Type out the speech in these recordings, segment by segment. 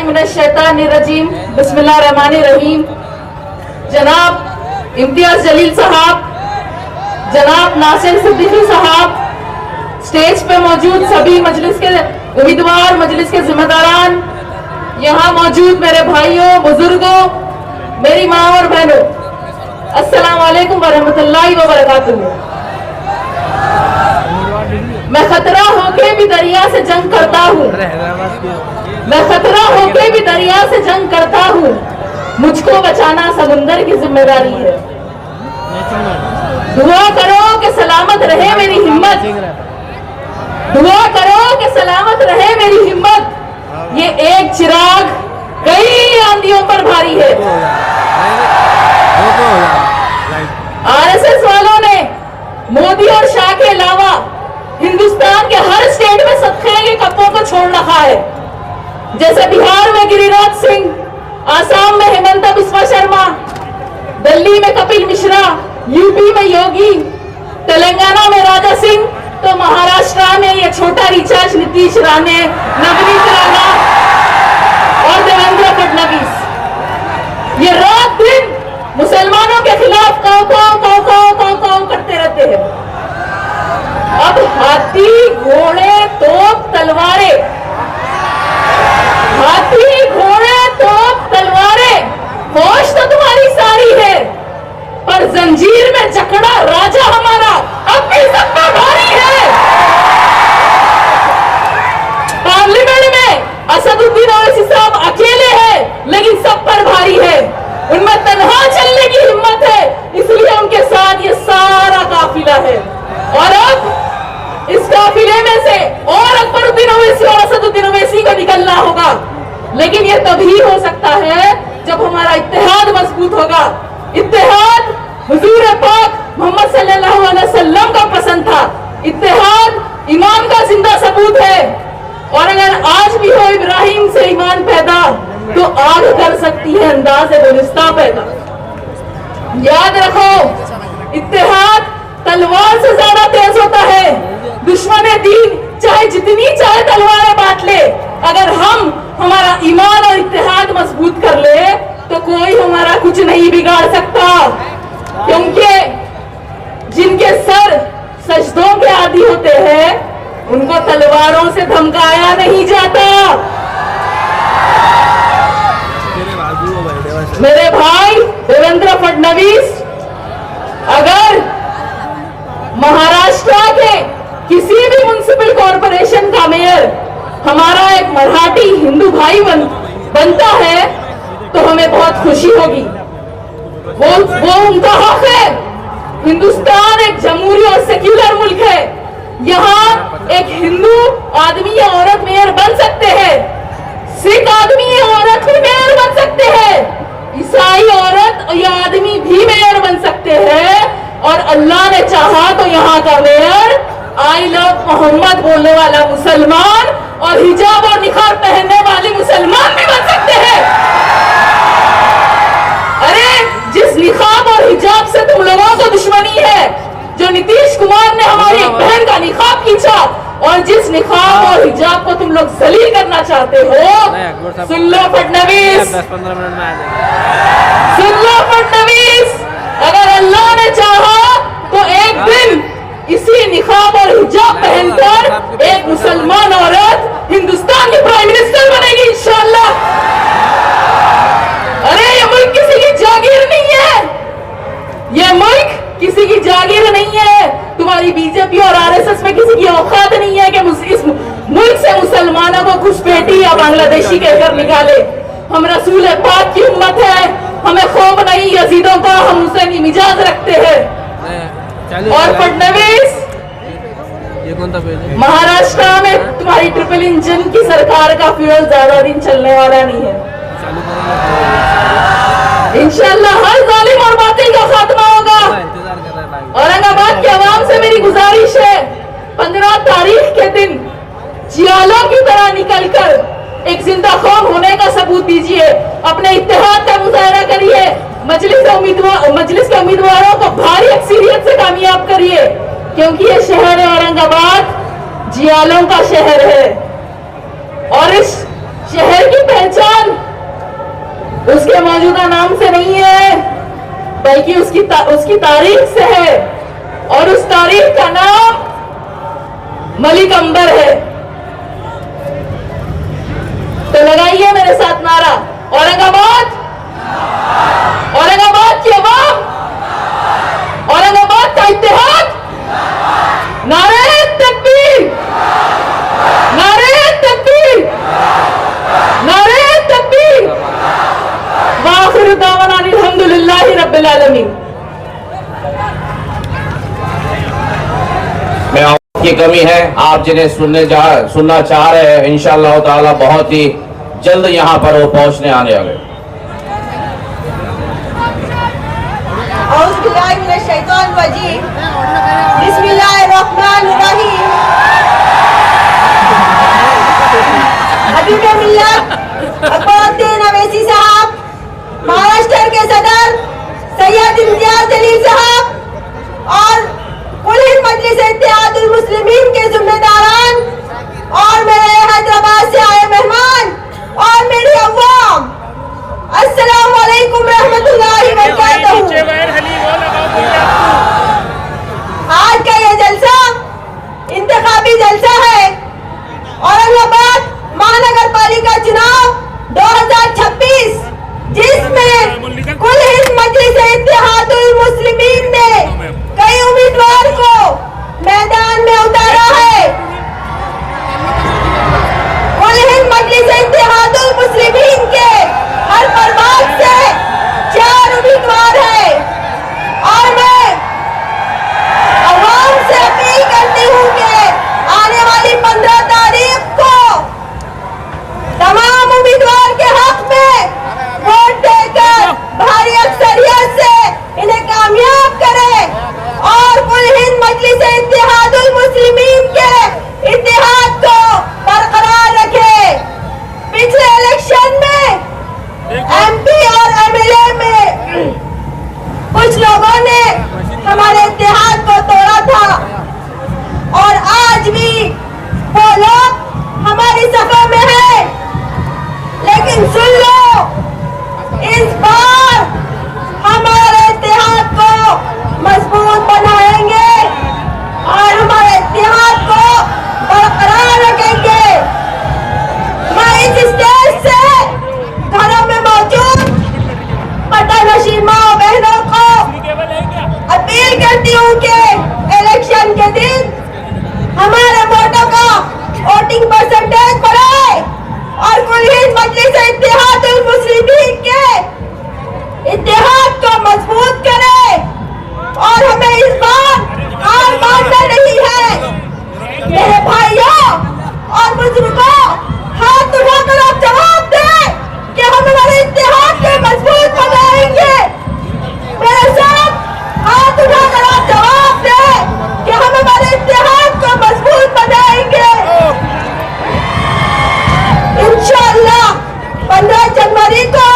मिनश्शैतानिर्रजीम बिस्मिल्लाहिर्रहमानिर्रहीम। जनाब इम्तियाज जलील साहब, जनाब नासिर सिद्दीकी साहब, स्टेज पे मौजूद सभी मजलिस के उम्मीदवार, मजलिस के जिम्मेदारान, यहाँ मौजूद मेरे भाइयों, बुजुर्गों, मेरी माँ और बहनों, अस्सलाम वालेकुम वरहमतुल्लाहि वबरकातुहू। मैं खतरा होके भी दरिया से जंग करता हूँ, मैं खतरा होके भी दरिया से जंग करता हूँ, मुझको बचाना समुंदर की जिम्मेदारी है। दुआ करो कि सलामत रहे मेरी हिम्मत, दुआ करो कि सलामत रहे मेरी हिम्मत। ये एक चिराग कई आंधियों पर भारी है। आरएसएस वालों ने मोदी और शाह के अलावा हिंदुस्तान के हर स्टेट में सत्खे के कप्पों को छोड़ रखा है। जैसे बिहार में गिरिराज सिंह, आसाम में हेमंत बिस्वा शर्मा, दिल्ली में कपिल मिश्रा, यूपी में योगी, तेलंगाना में राजा सिंह, तो महाराष्ट्र में ये छोटा रिचार्ज नीतीश राणे, नवनीत राणा और देवेंद्र फडणवीस ये रात दिन मुसलमानों के खिलाफ काऊ करते रहते हैं। अब हाथी, घोड़े, तोप, तलवारें, हाथी, घोड़े, तोप, तलवारें, फौज तो तुम्हारी सारी है, पर जंजीर में जकड़ा राजा हमारा अब भी सब पर भारी है। पार्लियामेंट में असदुद्दीन ओवैसी साहब अकेले हैं, लेकिन सब पर भारी है। उनमें तन्हा चलने की हिम्मत है, इसलिए उनके साथ ये सारा काफिला है। और अब इस काफिले में से और अकबरुद्दीन ओवैसी और असदुद्दीन ओवैसी को निकलना होगा, लेकिन ये तभी हो सकता है जब हमारा इत्तेहाद मजबूत होगा। इत्तेहाद हुजूर पाक मोहम्मद सल्लल्लाहु अलैहि वसल्लम का पसंद था, इत्तेहाद ईमान का जिंदा सबूत है। और अगर आज भी हो इब्राहिम से ईमान पैदा, तो आग कर सकती है अंदाज़े गुलिस्तां पैदा। याद रखो, इत्तेहाद तलवार से ज्यादा तेज होता है। दुश्मन दीन चाहे जितनी चाहे तलवारें बांट ले, अगर हम हमारा ईमान और इत्तेहाद मजबूत कर ले, तो कोई हमारा कुछ नहीं बिगाड़ सकता। क्योंकि जिनके सर सजदों के आदी होते हैं, उनको तलवारों से धमकाया नहीं जाता। मेरे भाई देवेंद्र फडणवीस, अगर महाराष्ट्र के किसी भी म्युनिसिपल कॉर्पोरेशन का मेयर हमारा एक मराठी हिंदू भाई बनता है, तो हमें बहुत खुशी होगी। वो उनका हक है। हिंदुस्तान एक जमहूरी और सेक्युलर मुल्क है। यहाँ एक हिंदू आदमी या औरत मेयर बन सकते हैं, सिख आदमी या औरत भी मेयर बन सकते हैं, ईसाई औरत या आदमी भी मेयर बन सकते हैं, और अल्लाह ने चाहा तो यहाँ का मेयर आई लव मोहम्मद बोलने वाला मुसलमान और हिजाब और निखार पहनने वाले मुसलमान भी बन सकते हैं। अरे जिस निखाब और हिजाब से तुम लोगों को दुश्मनी है, जो नीतीश कुमार ने हमारी एक बहन का निखाब खींचा, और जिस निखाब और हिजाब को तुम लोग जलील करना चाहते हो, सुन लो फडणवीस, सुन लो फडणवीस, अगर अल्लाह ने चाहा तो एक दिन इसी निखाब और हिजाब पहनकर एक मुसलमान औरत हिंदुस्तान की प्राइम मिनिस्टर बनेगी इंशाअल्लाह। अरे ये मुल्क किसी की जागीर नहीं है, ये मुल्क किसी की जागीर नहीं है। तुम्हारी बीजेपी और आरएसएस में किसी की औकात नहीं है कि इस मुल्क से मुसलमानों को घुसपैठी या बांग्लादेशी कहकर निकाले। हम रसूल पाक की उम्मत है, हमें खौफ नहीं यजीदों का, हम हुसैनी मिजाज रखते हैं। और फडणवीस, महाराष्ट्र में तुम्हारी ट्रिपल इंजन की सरकार का फ्यूल ज्यादा दिन चलने वाला नहीं है। इंशाअल्लाह हर जालिम और बातिल का खात्मा होगा। औरंगाबाद के अवाम से मेरी गुजारिश है, 15 तारीख के दिन जियालों की तरह निकलकर एक जिंदा कौम होने का सबूत दीजिए, अपने इत्तेहाद का मुजाहरा करिए, मजलिस के उम्मीदवारों को भारी अक्सरियत से कामयाब करिए, क्योंकि ये शहर औरंगाबाद जियालों का शहर है। और इस शहर की पहचान उसके मौजूदा नाम से नहीं है, बल्कि उसकी तारीख से है, और उस तारीख का नाम मलिक अंबर है। तो लगाइए मेरे साथ नारा, औरंगाबाद, औरंगाबाद की आवाम, औरंगाबाद का इत्तेहाद, नारे तकबीर, नारे तकबीर, नारे तकबीर। व आखिर दावाना अल्हम्दुलिल्लाहि रब्बिल आलमीन। की कमी है, आप जिन्हें सुनना चाह रहे हैं, इंशाअल्लाह ताला बहुत ही जल्द यहाँ पर वो पहुंचने आने वाले। अकबरुद्दीन अवैसी साहब, महाराष्ट्र के सदर सैयद इम्तियाज जलील साहब और कुल हिंद मजलिस इत्तेहादुल मुस्लिमीन के जिम्मेदारान और मेरे हैदराबाद से आए मेहमान और मेरी अवाम, अस्सलाम वालेकुम रहमतुल्लाहि व बरकातहू। आज का ये जलसा इंतखाबी जलसा है। औरंगाबाद महानगर पालिका चुनाव 2026, जिसमें कुल हिंद मजलिस इत्तेहादुल मुस्लिमीन ने कई उम्मीदवार को मैदान में उतारा है। कुल हिंद मजलिस इत्तेहादुल मुस्लिमीन के हर प्रभाग से 4 उम्मीदवार है, और मैं अवाम से अपील करती हूँ कि आने वाली 15 तारीख को तमाम उम्मीदवार के हक में वोट देकर भारी अक्सरियत से इन्हें कामयाब करें और कुल हिंद मजलिस इत्तेहादुल मुस्लिमीन के इत्तेहाद को बरकरार रखे। पिछले इलेक्शन में एमपी और एमएलए में कुछ लोगों ने हमारे इत्तेहाद को तोड़ा था, और आज भी वो लोग हमारी सफा में है। लेकिन सुन लो, इस बार हमारे इत्तेहाद को मजबूत बनाएंगे और हमारे इत्तेहाद को बरकरार रखेंगे। मैं इस स्टेज से घरों में मौजूद पतानशीन माँ बहनों को अपील करती हूँ कि इलेक्शन के दिन हमारे वोटों का वोटिंग परसेंटेज बढ़ाए और कुल हिंद मजलिस इत्तेहादुल मुस्लिमीन के इत्तेहाद को मजबूत करे। और हमें इस बार हार मानना नहीं है। मेरे भाइयों और बुजुर्गों, हाथ उठाकर आप जवाब दें कि हम हमारे इत्तेहाद को मजबूत बनाएंगे। मेरे साथ हाथ उठाकर आप जवाब दें कि हम हमारे इत्तेहाद को मजबूत बनाएंगे। इंशाअल्लाह 15 जनवरी को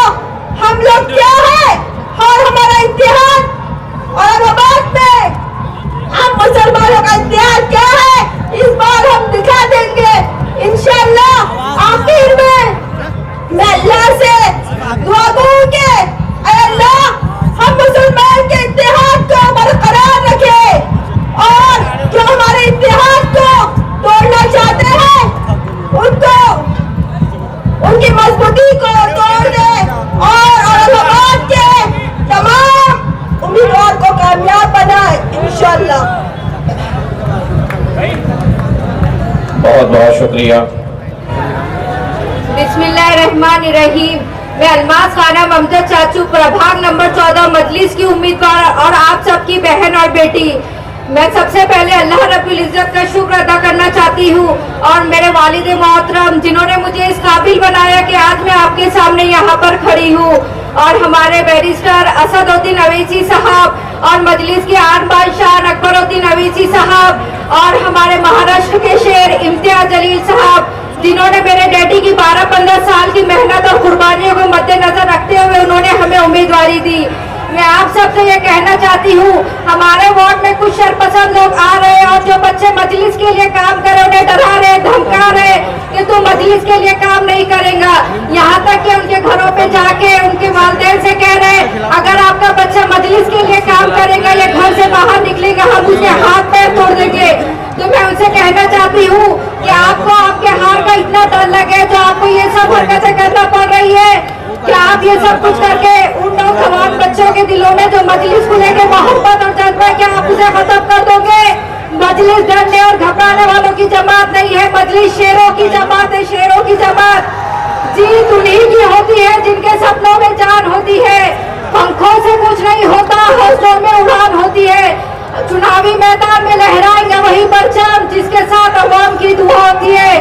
हम लोग क्या है और हमारा इत्तेहाद औरंगाबाद में हम मुसलमानों का इत्तेहाद क्या है, इस बार हम दिखा देंगे इंशाअल्लाह। आखिर में मैं अल्लाह से दुआ करूं कि अल्लाह हम मुसलमान के इत्तेहाद को बरकरार रखे और जो हमारे इत्तेहाद को तोड़ना चाहते हैं उनको उनकी मजबूती को तोड़ दे और औरंगाबाद के तमाम उम्मीदवार को कामयाब बनाए इंशाअल्लाह। बहुत बहुत शुक्रिया। बिस्मिल्लाहिर्रहमानिर्रहीम। मैं अलमास खाना ममता चाचू, प्रभाग नंबर 14 मजलिस की उम्मीदवार और आप सबकी बहन और बेटी। मैं सबसे पहले अल्लाह रब्बुल इज्जत का शुक्र अदा करना चाहती हूँ और मेरे वालिद मोहतरम जिन्होंने मुझे इस काबिल बनाया कि आज मैं आपके सामने यहाँ पर खड़ी हूँ, और हमारे बैरिस्टर असदुद्दीन अवैसी साहब और मजलिस के आन बादशाह अकबरुद्दीन अवैसी साहब और हमारे महाराष्ट्र के शेर इम्तियाज जलील साहब, जिन्होंने मेरे डैडी की 12-15 साल की मेहनत और कुर्बानियों को मद्देनजर रखते हुए उन्होंने हमें उम्मीदवारी दी। मैं आप सबसे ये कहना चाहती हूँ, हमारे वार्ड में कुछ शरपसंद लोग आ रहे हैं और जो बच्चे मजलिस के लिए काम कर रहे उन्हें डरा रहे, धमका रहे कि तुम मजलिस के लिए काम नहीं करेगा। यहाँ तक कि उनके घरों पे जाके उनके वालिदैन से कह रहे हैं अगर आपका बच्चा मजलिस के लिए काम करेगा या घर से बाहर निकलेगा हम उसके हाथ पैर तोड़ देंगे। तो मैं उनसे कहना चाहती हूँ कि आपको आपके हार का इतना डर लगे जो आपको ये सब हरकतें करना पड़ रही है कि आप ये सब कुछ करके उन नौजवान बच्चों के दिलों में जो मजलिस को लेकर मोहब्बत और जज्बा है क्या आप उसे खत्म कर दोगे? मजलिस डरने और घबराने वालों की जमात नहीं है, मजलिस शेरों की जमात है, शेरों की जमात। जीत उन्हीं की होती है जिनके सपनों में जान होती है। पंखों से कुछ नहीं होता, हौसलों में उड़ान होती है। चुनावी मैदान में लहराएंगे वही परचम जिसके साथ अवाम की दुआ होती है।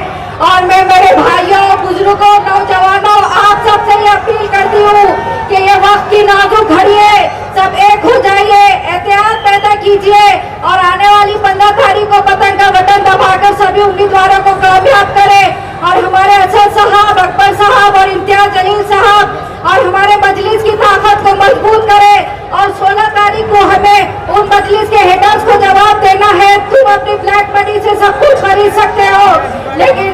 और मैं मेरे भाइयों, बुजुर्गों, नौजवानों आप सबसे ये अपील करती हूँ कि ये वक्त की नाजुक घड़ी है, सब एक हो जाइए, एहतियात पैदा कीजिए और आने वाली 15 तारीख को पतंग का बटन दबाकर सभी उम्मीदवारों को कामयाब करें और हमारे असद साहब, अकबर साहब और इम्तियाज जलील साहब और हमारे मजलिस की ताकत को मजबूत करें। और 16 तारीख को हमें उन मजलिस के हेटर्स को जवाब देना है तुम अपनी ब्लैक मनी से सब कुछ खरीद सकते हो लेकिन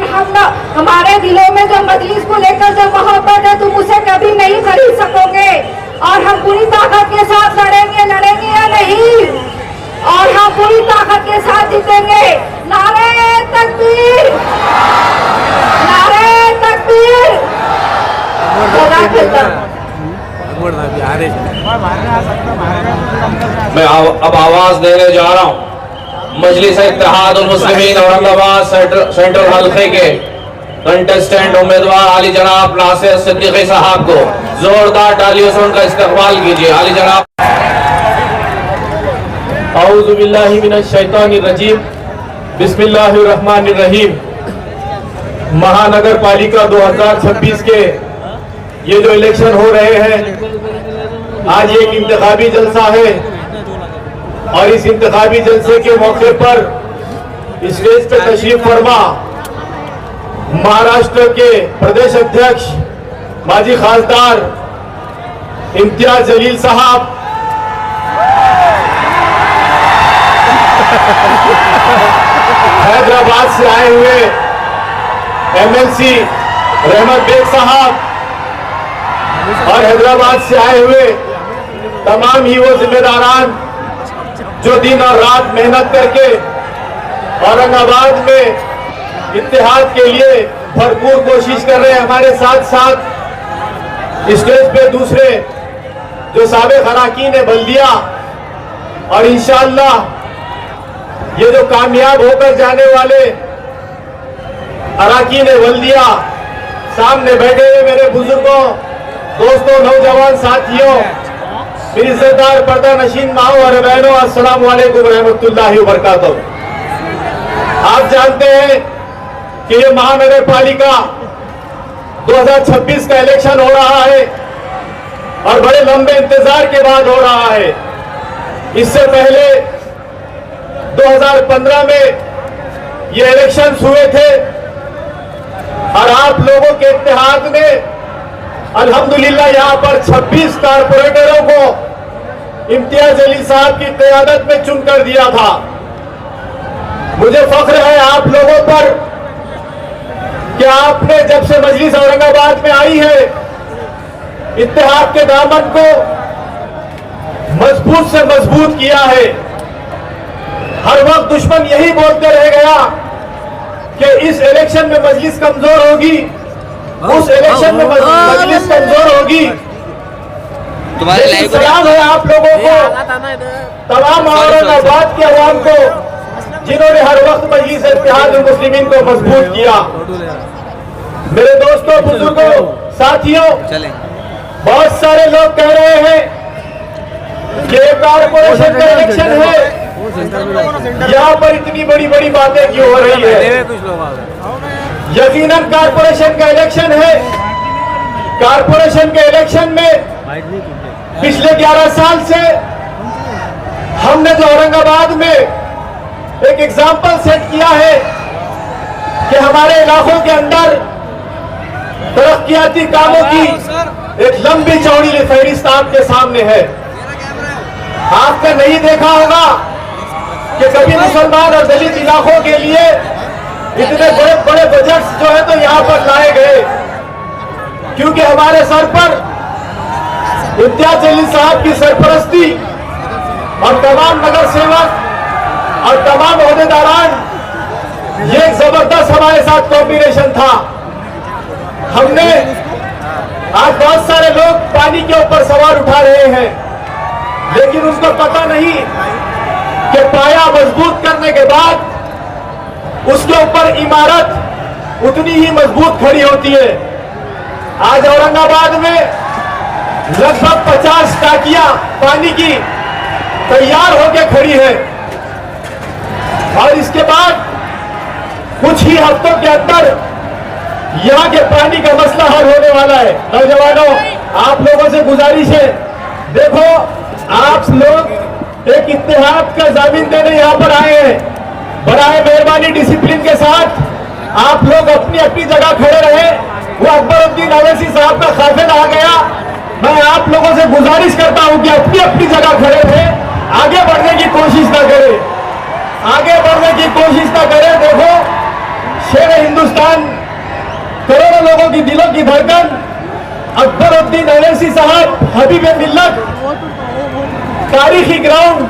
हमारे दिलों में जो मजलिस को लेकर जो मोहब्बत है तुम उसे कभी नहीं खरीद सकोगे। और हम पूरी ताकत के साथ लड़ेंगे या नहीं, और हम पूरी ताकत के साथ जीतेंगे। नारे तकबीर, नारे तकबीर। मैं अब आवाज देने जा रहा हूँ मजलिस इत्तेहादुल मुस्लिमीन औरंगाबाद सेंट्रल हल्के के कंटेस्टेंट उम्मीदवार आली जनाब नासिर सिद्दीकी साहब को। जोरदार तालियों से उनका इस्तकबाल कीजिए। आली जनाब। औज़ु बिल्लाहि मिनश शैतानिर रजीम, बिस्मिल्लाहिर रहमानिर रहीम। महानगर पालिका 2026 के ये जो इलेक्शन हो रहे हैं, आज एक इंतखाबी जलसा है और इस इंतखाबी जलसे के मौके पर स्टेज पे तशरीफ फरमा महाराष्ट्र के प्रदेश अध्यक्ष माजी खासदार इम्तियाज जलील साहब, हैदराबाद से आए हुए एमएलसी रहमत बेग साहब और हैदराबाद से आए हुए तमाम ही वो जिम्मेदारान जो दिन और रात मेहनत करके औरंगाबाद में इत्तेहाद के लिए भरपूर कोशिश कर रहे हैं। हमारे साथ साथ स्टेज पे दूसरे जो साबिक अराकीन बल्दिया और इंशाअल्लाह ये जो कामयाब होकर जाने वाले अराकीन बल्दिया, सामने बैठे हुए मेरे बुजुर्गों, दोस्तों, नौजवान साथियों, मेरी इज्जतदार पर्दा नशीन माओ और बहनों, अस्सलाम वालेकुम रहमतुल्लाहि व बरकातहू। आप जानते हैं कि ये महानगर पालिका 2026 का इलेक्शन हो रहा है और बड़े लंबे इंतजार के बाद हो रहा है। इससे पहले 2015 में ये इलेक्शन हुए थे और आप लोगों के इत्तेहाद ने अल्हम्दुलिल्लाह यहाँ पर 26 कारपोरेटरों को इम्तियाज जलील साहब की क़यादत में चुनकर दिया था। मुझे फख्र है आप लोगों पर कि आपने जब से मजलिस औरंगाबाद में आई है इत्तेहाद के दामन को मजबूत से मजबूत किया है। हर वक्त दुश्मन यही बोलते रह गया कि इस इलेक्शन में मजलिस कमजोर होगी, उस इलेक्शन में मजलिस कमजोर होगी। सलाम है आप लोगों को, तमाम औरंगाबाद के अवाम को जिन्होंने हर वक्त मजलिस इत्तेहादुल मुस्लिमीन को मजबूत किया। मेरे दोस्तों, बुजुर्गों, साथियों, बहुत सारे लोग कह रहे हैं कि कारपोरेशन का इलेक्शन है, यहाँ पर इतनी बड़ी बड़ी बातें क्यों हो रही है। यकीनन कारपोरेशन का इलेक्शन है। कारपोरेशन के इलेक्शन में पिछले 11 साल से हमने जो औरंगाबाद में एक एग्जाम्पल सेट किया है कि हमारे इलाकों के अंदर तरक्कियाती कामों की एक लंबी चौड़ी फहरिस्त आपके सामने है। आपने नहीं देखा होगा कि कभी मुसलमान और दलित इलाकों के लिए इतने बड़े बड़े बजट जो है तो यहाँ पर लाए गए, क्योंकि हमारे सर पर इम्तियाज जलील साहब की सरपरस्ती और तमाम नगर सेवक और तमाम ओहदेदारान, ये एक जबरदस्त हमारे साथ कॉम्बिनेशन था। हमने आज बहुत सारे लोग पानी के ऊपर सवार उठा रहे हैं, लेकिन उनको पता नहीं कि पाया मजबूत करने के बाद उसके ऊपर इमारत उतनी ही मजबूत खड़ी होती है। आज औरंगाबाद में लगभग 50 टाकियां पानी की तैयार होकर खड़ी है और इसके बाद कुछ ही हफ्तों के अंदर यहाँ के पानी का मसला हल होने वाला है। नौजवानों, आप लोगों से गुजारिश है, देखो आप लोग एक इत्तेहाद का जामीन देने यहाँ पर आए हैं, बराए मेहरबानी डिसिप्लिन के साथ आप लोग अपनी अपनी जगह खड़े रहे। वो अकबरुद्दीन अवैसी साहब का काफिला आ गया, मैं आप लोगों से गुजारिश करता हूँ कि अपनी अपनी जगह खड़े रहे, आगे बढ़ने की कोशिश ना करें, आगे बढ़ने की कोशिश ना करें। देखो शेर हिंदुस्तान, करोड़ों लोगों की दिलों की धड़कन अकबरुद्दीन अवैसी साहब, हबीब मिल्लत, तारीखी ग्राउंड,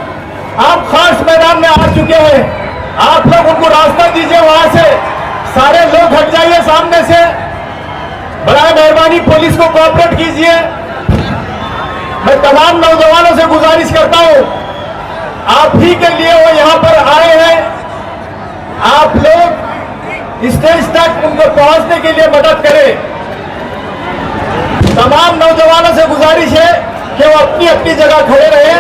आप खास मैदान में आ चुके हैं। आप लोग उनको रास्ता दीजिए, वहां से सारे लोग हट जाइए सामने से। बराए मेहरबानी पुलिस को कोऑपरेट कीजिए। मैं तमाम नौजवानों से गुजारिश करता हूं, आप ही के लिए वो यहां पर आए हैं, आप लोग स्टेज तक उनको पहुंचने के लिए मदद करें। तमाम नौजवानों से गुजारिश है कि वो अपनी अपनी जगह खड़े रहें,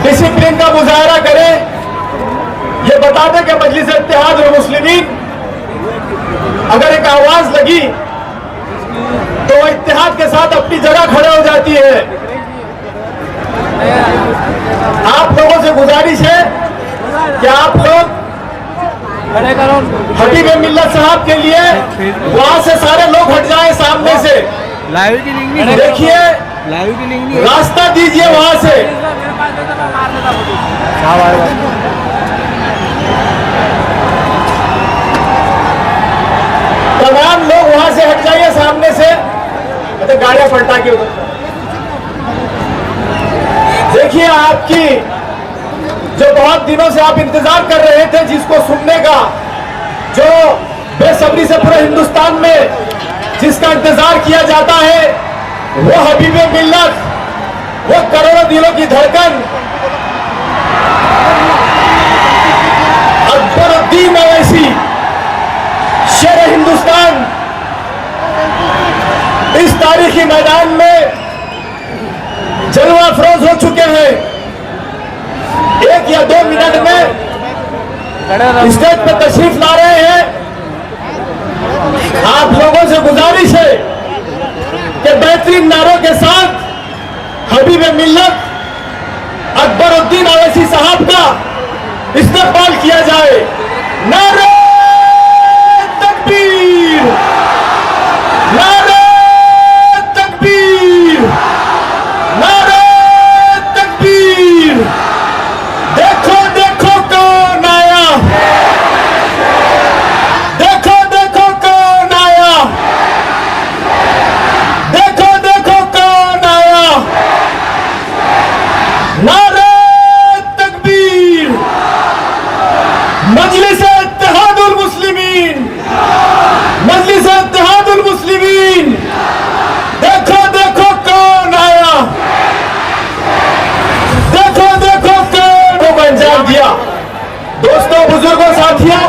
डिसिप्लिन का मुजाहरा करें। ये बता दें कि मजलिस इत्तेहाद और मुस्लिमीन अगर एक आवाज लगी तो वो इत्तेहाद के साथ अपनी जगह खड़े हो जाती है। आप लोगों से गुजारिश है कि आप लोग हबीब मिल्लत साहब के लिए वहां से सारे लोग हट जाएं सामने से। लाइव की लिंक नहीं देखिए, लाइव की लिंक नहीं रास्ता दीजिए वहां से। तमाम लोग वहां से हट जाइए सामने से, तो गाड़ियां पलटा के उधर। देखिए, आपकी जो बहुत दिनों से आप इंतजार कर रहे थे, जिसको सुनने का, जो बेसब्री से पूरे हिंदुस्तान में जिसका इंतजार किया जाता है, वो हबीब मिल्लत, वो करोड़ों दिलों की धड़कन अकबरुद्दीन अवैसी, शेर हिंदुस्तान, इस तारीखी मैदान में जलवा अफरोज हो चुके हैं। 1 या 2 मिनट में स्टेज पे तशरीफ ला रहे हैं। आप लोगों से गुजारिश है कि बेहतरीन नारों के साथ हबीब मिल्लत अकबरुद्दीन अवैसी साहब का इस्तेमाल किया जाए। नारे तकबीर, नारे तकबीर, नारे तकबीर। देखो देखो कौन आया, देखो देखो कौन आया, देखो देखो कौन आया। नारे तकबीर, मजलिस इत्तेहादुल मुस्लिमीन, मजलिस इत्तेहादुल मुस्लिमीन। देखो देखो कौन आया, देखो देखो कौन को अंजाम दिया। दोस्तों, बुजुर्गों, साथियों,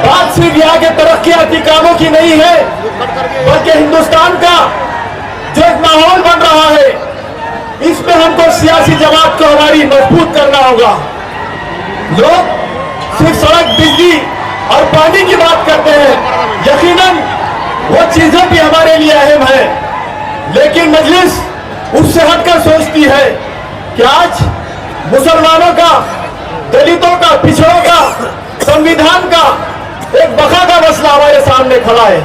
बात सिर्फ यहाँ के तरक्याती कामों की नहीं है, बल्कि हिंदुस्तान का जो एक माहौल बन रहा है, इसमें हमको सियासी जमात को हमारी मजबूत करना होगा। लोग सिर्फ सड़क, बिजली और पानी की बात करते हैं, यकीनन वो चीजें भी हमारे लिए अहम है, लेकिन मजलिस उससे हटकर सोचती है कि आज मुसलमानों का, दलितों का, पिछड़ों का, संविधान का एक बका का मसला हमारे सामने खड़ा है।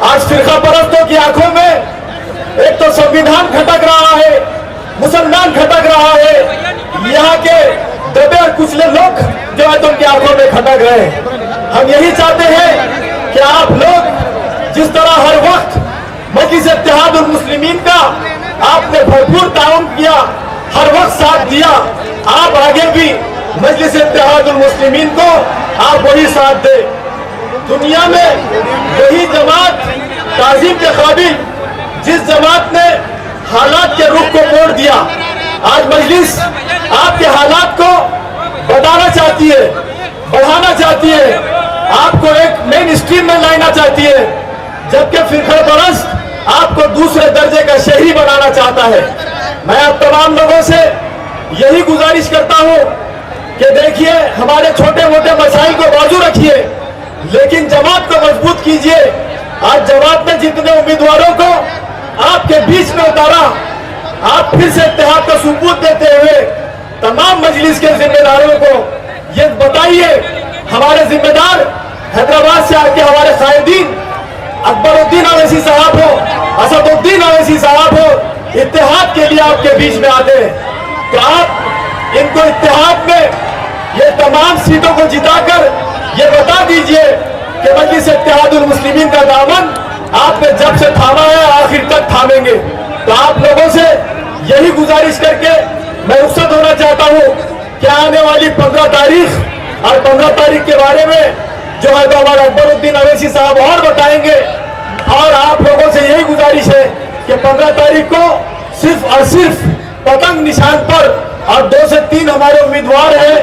आज फिरका परस्तों की आंखों में एक तो संविधान खटक रहा है, मुसलमान खटक रहा है, यहाँ के दबे और कुचले लोग जो है तो उनकी आंखों में खटक रहे हैं। हम यही चाहते हैं कि आप लोग जिस तरह हर वक्त मजलिस इत्तेहादुल मुस्लिमीन का आपने भरपूर ताउन किया, हर वक्त साथ दिया, आप आगे भी मजलिस इत्तेहादुल मुस्लिमीन को आप वही साथ दे। दुनिया में वही जमात ताजीम के काबिल जिस जमात ने हालात के रुख को मोड़ दिया, आज मजलिस आपके हालात को बताना चाहती है, बढ़ाना चाहती है, आपको एक मेन स्ट्रीम में लाना चाहती है, जबकि फिरका परस्त आपको दूसरे दर्जे का शहरी बनाना चाहता है। मैं आप तमाम लोगों से यही गुजारिश करता हूं कि देखिए, हमारे छोटे मोटे मसाइल को बाजू रखिए, लेकिन जमात को मजबूत कीजिए। आज जमात ने जितने उम्मीदवारों को आपके बीच में उतारा, आप फिर से इत्तेहाद का सबूत देते हुए तमाम मजलिस के जिम्मेदारों को ये बताइए, हमारे जिम्मेदार हैदराबाद से आके हमारे कायदीन अकबरुद्दीन अवैसी साहब हो, असदुद्दीन अवैसी साहब हो, इत्तेहाद के लिए आपके बीच में आते हैं, तो आप इनको इत्तेहाद में ये तमाम सीटों को जिताकर ये बता दीजिए कि मजलिस इत्तेहादुल मुस्लिमीन का दामन आपने जब से थामा है आखिर तक थामेंगे। तो आप लोगों से यही गुजारिश करके मैं रुखसत होना चाहता हूं कि आने वाली 15 तारीख और 15 तारीख के बारे में जो है तो हमारे अकबरुद्दीन अवैसी साहब और बताएंगे। और आप लोगों से यही गुजारिश है कि 15 तारीख को सिर्फ और सिर्फ पतंग निशान पर और 2 से 3 हमारे उम्मीदवार हैं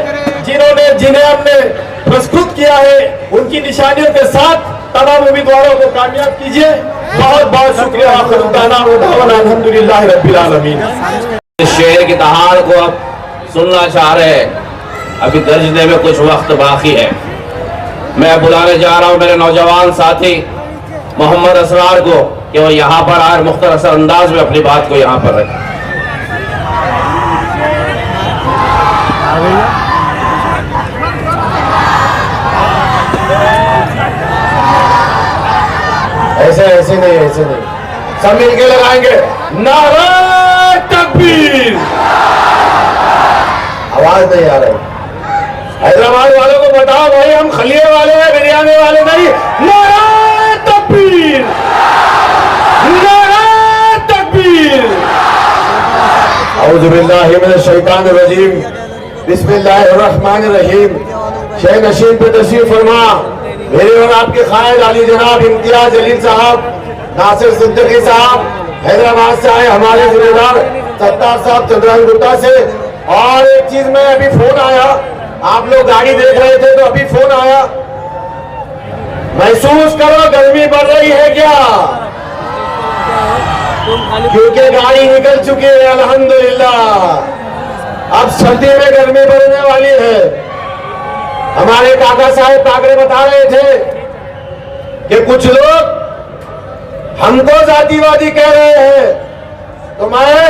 जिन्हें हमने प्रस्तुत किया है, उनकी निशानियों के साथ तमाम उम्मीदवारों को कामयाब कीजिए। बहुत बहुत शुक्रिया। अल्हम्दुलिल्लाह रब्बिल आलमीन। शेर की तहार को अब सुनना चाह रहे हैं, अभी दर्जने में कुछ वक्त बाकी है। मैं बुलाने जा रहा हूं मेरे नौजवान साथी मोहम्मद असरार को कि वो यहाँ पर आए, मुख्तसर अंदाज में अपनी बात को यहाँ पर रखें। ऐसे नहीं, सब मिलके लगाएंगे नारा तकबीर। आवाज नहीं आ रही। हैदराबाद वालों को बताओ भाई, हम खलिए वाले हैं, बिरयानी वाले नहीं। नारा तकबीर, नारा तकबीर। औज़ु बिल्लाहि मिनश शैतानिर रजीम, बिस्मिल्लाहिर रहमानिर रहीम। शेख नशीन पे तशरीफ फरमा। मेरे और आपके कायद अली जनाब इम्तियाज जलील साहब, नासिर सिद्दीकी साहब, हैदराबाद से आए हमारे जिम्मेदार सत्तार साहब चंद्रान गुप्ता से। और एक चीज में अभी फोन आया, आप लोग गाड़ी देख रहे थे तो अभी फोन आया, महसूस करो गर्मी बढ़ रही है क्या? क्योंकि गाड़ी निकल चुकी है अल्हम्दुलिल्लाह, अब सर्दी में गर्मी बढ़ने वाली है। हमारे काका साहब काकरे बता रहे थे कि कुछ लोग हमको जातिवादी कह रहे हैं, तो मैं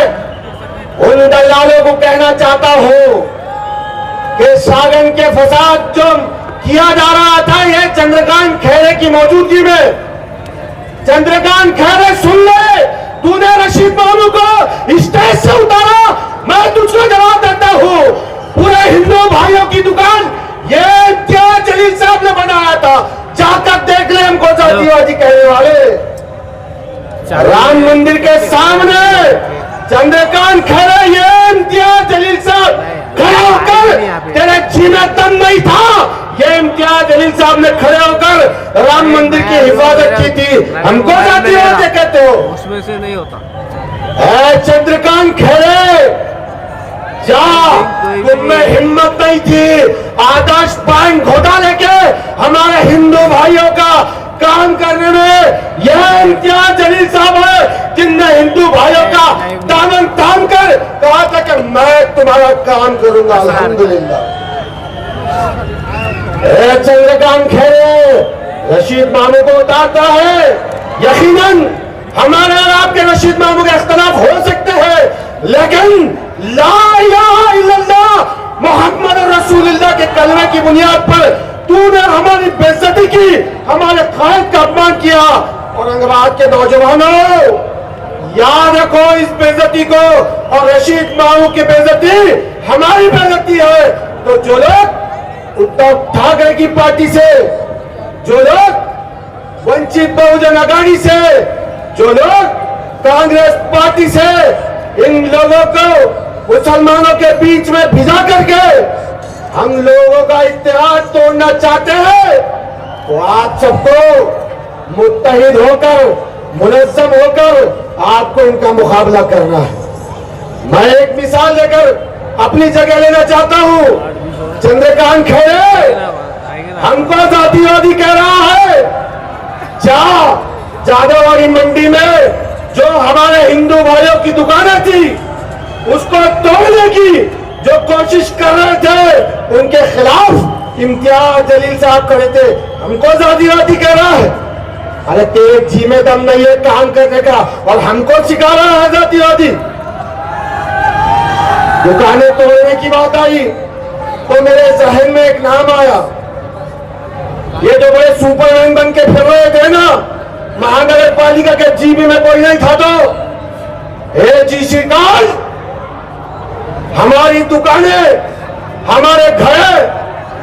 उन दलालों को कहना चाहता हूं कि सागन के फसाद जो किया जा रहा था ये चंद्रकांत खैरे की मौजूदगी में। चंद्रकांत खैरे सुन ले, तूने रशीद मामू को स्टेज से उतारा, मैं तुझको जवाब देता हूं। पूरे हिंदू भाइयों की दुकान ये क्या जलील साहब ने बनाया था, जाकर देख ले हमको जातिवादी कहने वाले। राम मंदिर के सामने चंद्रकांत खैरे, ये इम्तियाज जलील साहब खड़े होकर, तेरे जी में दम नहीं था, ये इम्तियाज जलील साहब ने खड़े होकर राम मंदिर की हिफाजत की थी। हमको जातिवादी कहते हो? उसमें से नहीं होता। चंद्रकांत खैरे, जा, तुममें हिम्मत नहीं थी आदर्श बैंक घोटाले के हमारे हिंदू भाइयों का काम करने में। यह इम्तियाज जलील साहब है जिनने हिंदू भाइयों का दामन थाम कर कहा था कि मैं तुम्हारा काम करूंगा। अल्हम्दुलिल्लाह। चंद्रकांत खैरे रशीद मामू को उतारता है। यकीनन हमारे और आपके रशीद मामू के इख्तलाफ हो सकते हैं, लेकिन ला इलाहा इल्लल्लाह मोहम्मद रसूलुल्लाह के कलमे की बुनियाद पर तूने हमारी बेइज्जती की, हमारे कायद का अपमान किया। औरंगाबाद के नौजवानों, याद रखो इस बेइज्जती को, और रशीद मामू की बेइज्जती हमारी बेइज्जती है। तो जो लोग उद्धव ठाकरे की पार्टी से, जो लोग वंचित बहुजन अघाड़ी से, जो लोग कांग्रेस पार्टी से इन लोगों को मुसलमानों के बीच में भिजा करके हम लोगों का इत्तेहाद तोड़ना चाहते हैं, तो आप सबको मुत्तहिद होकर, मुनज़्ज़म होकर आपको इनका मुकाबला करना है। मैं एक मिसाल लेकर अपनी जगह लेना चाहता हूं। चंद्रकांत खैरे हमको जातिवादी कह रहा है। जादववाड़ी मंडी में जो हमारे हिंदू भाइयों की दुकानें थी उसको तोड़ने की जो कोशिश कर रहे थे, उनके खिलाफ इम्तियाज जलील साहब खड़े थे। हमको जातिवादी कह रहा है। अरे तेरे जी में दम नहीं है काम करने का और हमको सिखा रहा है जातिवादी। दुकानें तोड़ने की बात आई तो मेरे जहन में एक नाम आया। ये जो बड़े सुपरमैन बन के फिर रहे थे ना, महानगर पालिका के जीबी में कोई नहीं था तो जी श्रीकांत, हमारी दुकानें, हमारे घर,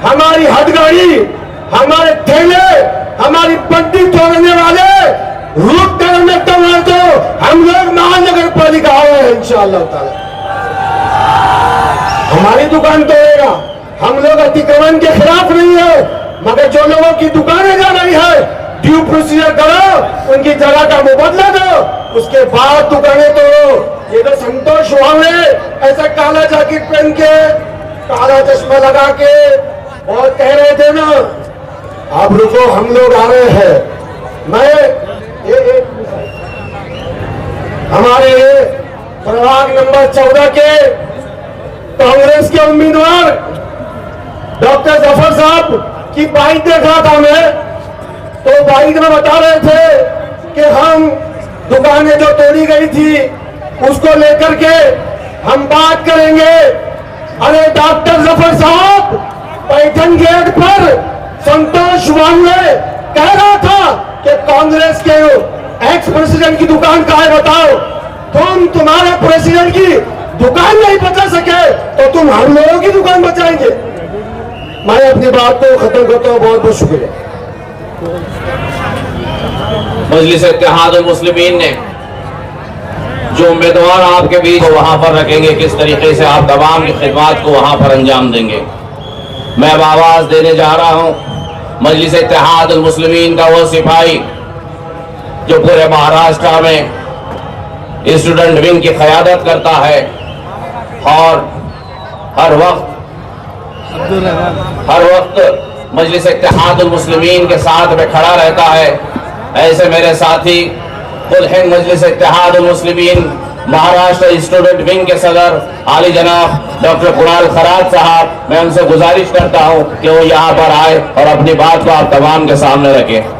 हमारी हथगाड़ी, हमारे ठेले, हमारी बंदी तोड़ने वाले रूट में तोड़ दो, हम लोग महानगर पालिका आए हैं इंशाअल्लाह ताला। हमारी दुकान तोड़ेगा। हम लोग अतिक्रमण के खिलाफ नहीं है, मगर जो लोगों की दुकानें जा रही है ड्यू प्रोसीजर करो, उनकी जगह का मुबदला दो, उसके बाद दुकानें तोड़ो। ये तो संतोष वाले ऐसा काला जैकेट पहन के, काला चश्मा लगा के और कह रहे थे ना, अब रुको हम लोग आ रहे हैं। मैं हमारे प्रभाग नंबर 14 के कांग्रेस के उम्मीदवार डॉक्टर जफर साहब की बाइक देख रहा था मैं, तो बाइक में बता रहे थे कि हम दुकानें जो तोड़ी गई थी उसको लेकर के हम बात करेंगे। अरे डॉक्टर जफर साहब, पैठन गेट पर संतोष वांगले कह रहा था कि कांग्रेस के एक्स प्रेसिडेंट की दुकान कहाँ है बताओ। तुम्हारे प्रेसिडेंट की दुकान नहीं बचा सके तो तुम हम लोगों की दुकान बचाएंगे। मैं अपनी बात को खत्म करता हूँ। बहुत बहुत शुक्रिया। मजलिस इत्तेहादुल मुस्लिमीन ने जो उम्मीदवार आपके बीच वहां पर रखेंगे, किस तरीके से आप तमाम की खिदमत को वहां पर अंजाम देंगे, मैं अब आवाज देने जा रहा हूं। मजलिस इत्तेहादुल मुस्लिमीन का वो सिपाही जो पूरे महाराष्ट्र में स्टूडेंट विंग की क़यादत करता है और हर वक्त मजलिस इत्तेहादुल मुस्लिमीन के साथ में खड़ा रहता है, ऐसे मेरे साथी कुल हिंद मजलिस इत्तेहादुल मुस्लिमीन महाराष्ट्र स्टूडेंट विंग के सदर आली जनाब डॉक्टर कुणाल खरात साहब, मैं उनसे गुजारिश करता हूं कि वो यहाँ पर आए और अपनी बात को आप तमाम के सामने रखें।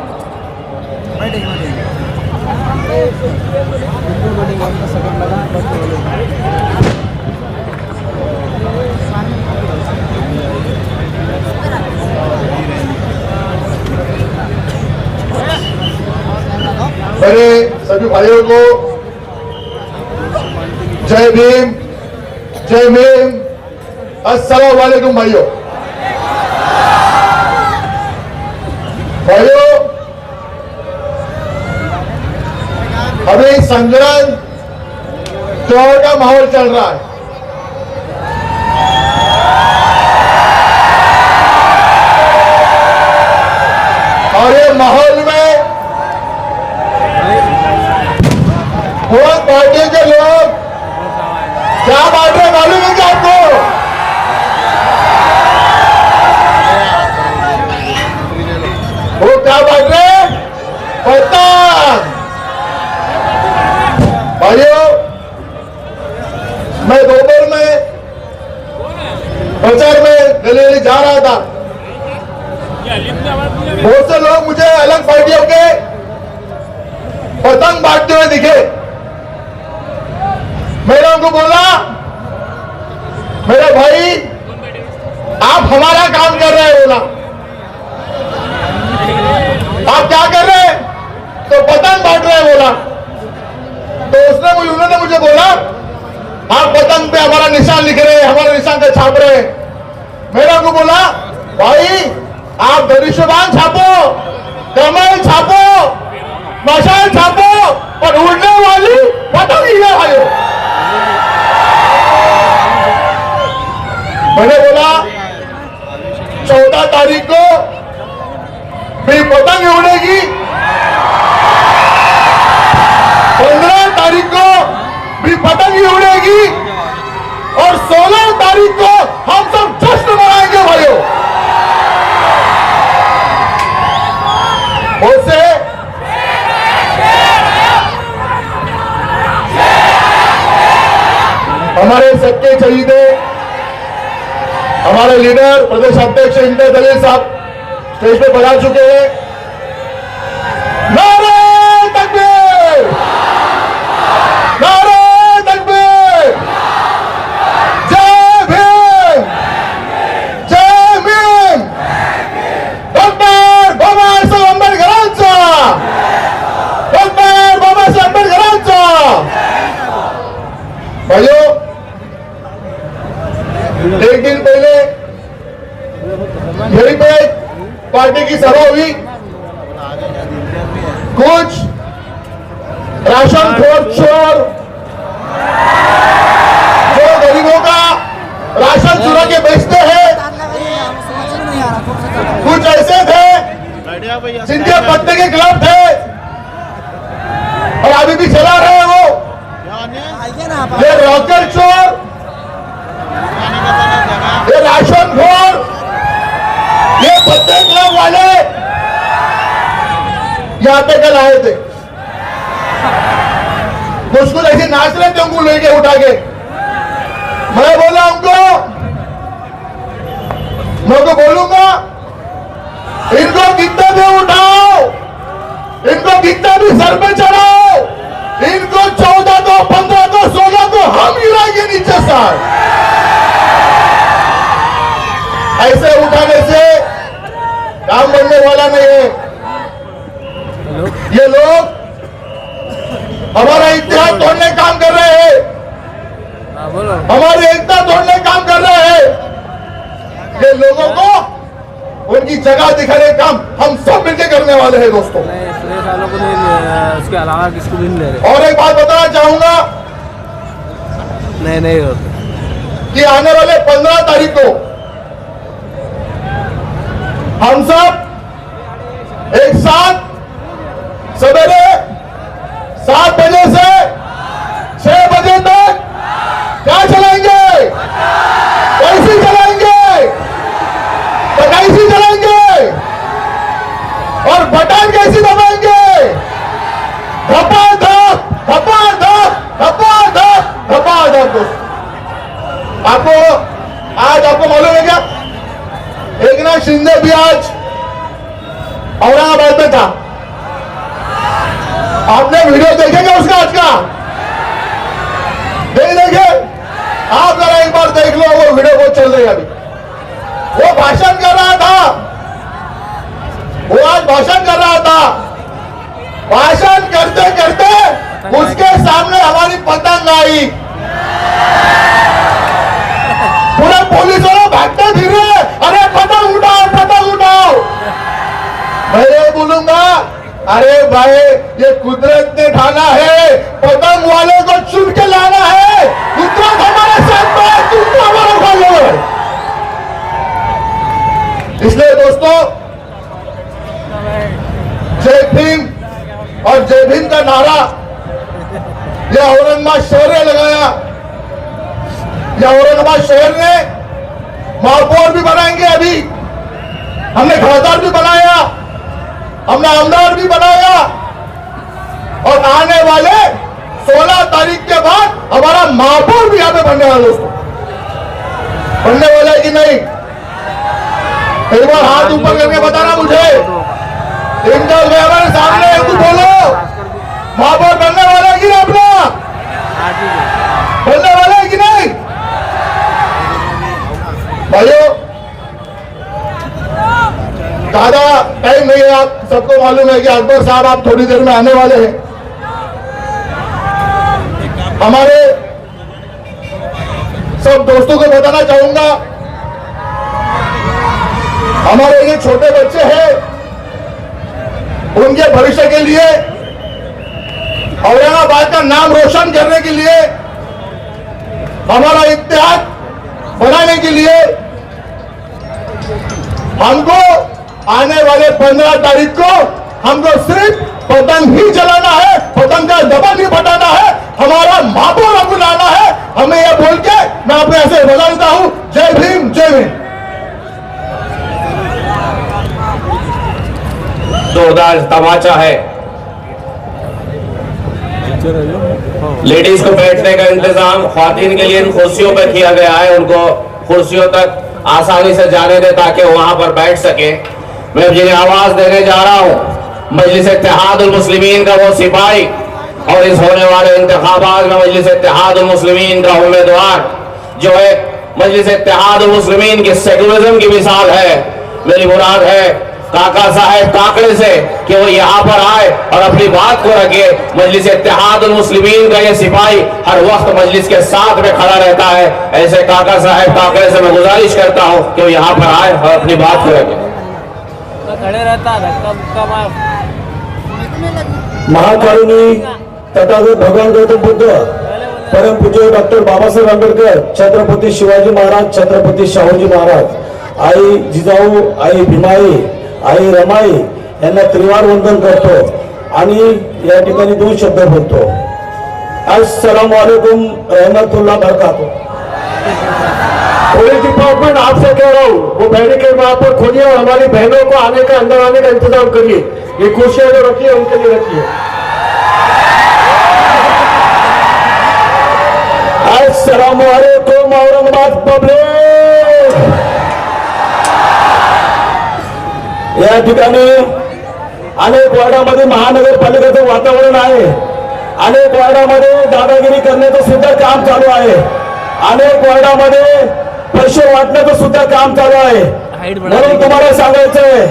मेरे सभी भाइयों को जय भीम, जय भीम, अस्सलाम वालेकुम भाइयों। अभी संग्राम त्योहार का माहौल चल रहा है। और ये माहौल में बहुत पार्टी के लोग क्या बांट रहे मालूम है क्या आपको? वो क्या बांट रहे? पतंग। भाइयों, मैं दोपहर में प्रचार में गली जा रहा था, बहुत से लोग मुझे अलग पार्टियों के पतंग बांटते हुए दिखे। मैंने उनको बोला, मेरे भाई आप हमारा काम कर रहे हैं। बोला आप क्या कर रहे हैं? तो पतंग बांट रहे हैं। बोला तो उन्होंने मुझे बोला आप पतंग पे हमारा निशान लिख रहे हैं, हमारा निशान पे छाप रहे हैं। मैंने उनको बोला भाई आप धनुष्यबाण छापो, कमल छापो, मशाल छापो, पर उड़ने वाली पतंग ही है भाइयों। मैंने बोला 14 तारीख को भी पतंग उड़ेगी, 15 तारीख को भी पतंग ही उड़ेगी और 16 तारीख को हम सब जश्न मनाएंगे भाइयों। उससे हमारे सबके शहीदे, हमारे लीडर प्रदेश अध्यक्ष इंद्र दलील साहब स्टेज पे पधार चुके हैं। नारे तकबीर, नारे तकबीर, जय भीम, जय भीम, डॉक्टर बाबासाहेब आंबेडकरांचा, डॉक्टर बाबासाहेब आंबेडकरांचा। भाइयों, एक दिन पहले यहीं पे पार्टी की सभा हुई, कुछ राशन खोर चोर जो गरीबों का राशन चुरा के बेचते हैं, कुछ ऐसे थे जिनके पत्ते के खिलाफ थे और अभी भी चला रहे हैं वो। ये रॉकेट चोर, ये राशन खोर, ये पत्ते क्लब वाले यहाँ पे कल आए थे। मुझको ऐसे नाच रहे थे उनको लेके उठा के। मैं बोला उनको बोलूंगा इनको कितना भी उठाओ, इनको कितना भी सर पे चढ़ाओ, इनको 14 को 15 को 16 को हम गिराएंगे नीचे सर। ऐसे उठाने से काम बनने वाला नहीं है। ये लोग हमारा इतिहास तोड़ने काम कर रहे हैं, हमारी एकता तोड़ने काम कर रहे हैं। ये लोगों को उनकी जगह दिखाने काम हम सब मिलकर करने वाले हैं दोस्तों। उसके अलावा किसको भी नहीं ले रहे। और एक बात बताना चाहूंगा नहीं कि आने वाले 15 तारीख को हम सब एक साथ सवेरे 7 बजे से 6 बजे तक क्या चलाएंगे, कैसी चलाएंगे, तो कैसी चलाएंगे और बटन कैसी दबाएंगे, धपाधप धपाधप धपाधप धपाधप। दोस्तों आपको मालूम है क्या, एकनाथ शिंदे भी आज औरंगाबाद में था। आपने वीडियो देखेंगे उसका आज का, नहीं देखे? आप जरा एक बार देख लो, वो वीडियो बहुत चल रही है अभी। वो भाषण कर रहा था, वो आज भाषण कर रहा था। भाषण करते करते उसके सामने हमारी पतंग आई, पूरे पुलिस वाले भागते फिर रहे, अरे पतंग उठाओ, पतंग उठाओ। मैं ये बोलूंगा, अरे भाई ये कुदरत ने ढाला है, पतंग वाले को चुन के लाना है। कुदरत हमारे साथ में, तुम तो हमारा फॉलो है। इसलिए दोस्तों, जय भीम और जय भीम का नारा यह औरंगाबाद शहर ने लगाया। यह औरंगाबाद शहर ने महापौर भी बनाएंगे, अभी हमने खासदार भी बनाया, हमने आमदार भी बनाया और आने वाले 16 तारीख के बाद हमारा महापौर भी यहां पे बनने वाला। दोस्तों बनने वाला है कि नहीं, एक बार हाथ ऊपर करके बताना मुझे। इनका मेहमान सामने तू बोलो, महापौर बनने वाला है कि नहीं, अपना बनने वाला है कि नहीं? भाइयों ज्यादा टाइम नहीं है, आप सबको मालूम है कि अकबर साहब आप थोड़ी देर में आने वाले हैं। हमारे सब दोस्तों को बताना चाहूंगा हमारे ये छोटे बच्चे हैं, उनके भविष्य के लिए, औरंगाबाद का नाम रोशन करने के लिए, हमारा इत्तेहाद बनाने के लिए हमको आने वाले 15 तारीख को हमको सिर्फ पतंग ही चलाना है, पतंग का डबल नहीं बटाना है, हमारा महापुरा बुलाना है। हमें यह बोल के मैं अपने ऐसे बता देता हूं। जय भीम, जय भीम। जोरदार तमाचा है। लेडीज को बैठने का इंतजाम ख्वातीन के लिए इन कुर्सियों पर किया गया है, उनको कुर्सियों तक आसानी से जाने दे ताकि वहां पर बैठ सके। मैं अब जिन्हें आवाज देने जा रहा हूं, मजलिस इत्तेहादुल मुस्लिमीन का वो सिपाही और इस होने वाले इंतखाबात में मजलिस इत्तेहादुल मुस्लिमीन का उम्मीदवार जो है मजलिस इत्तेहादुल मुस्लिमीन की सेकुलरिज्म की मिसाल है। मेरी मुराद है काका साहब काकड़े से कि वो यहाँ पर आए और अपनी बात को रखे। मजलिस इत्तेहादुल मुस्लिमीन का ये सिपाही हर वक्त मजलिस के साथ में खड़ा रहता है। ऐसे काका साहब काकड़े से मैं गुजारिश करता हूँ कि वो यहाँ पर आए और अपनी बात को रखे। खड़े रहता धक्का मुक्का मार। महाकारुणी तथागत भगवान गौतम बुद्ध, परम पूज्य डॉक्टर बाबासाहेब आंबेडकर, छत्रपती शिवाजी महाराज, छत्रपती शाहूजी महाराज, आई जिजाऊ, आई भीमाई, आई रमाई यांना त्रिवार वंदन करतो आणि या ठिकाणी 2 शब्द बोलतो। अस्सलाम वालेकुम रहमतुल्लाह बरकातुहू। पुलिस डिपार्टमेंट आपसे कह रहा हूँ, वो बैरिकेड वहां पर खोलिए और हमारी बहनों को आने का, अंदर आने का इंतजाम करिए। ये कुर्सियां जो रखी है उनके लिए रखिए। अस्सलाम वालेकुम औरंगाबाद पब्लिक। या ठिकाणी अनेक वार्डामध्ये महानगरपालिकेचं वातावरण आहे, अनेक वार्डामध्ये दादागिरी करण्याचं सुद्धा काम चालू आहे, अनेक वार्डामध्ये पैसे वाटण्याचं सुद्धा काम चालू आहे। म्हणून तुम्हाला सांगायचंय,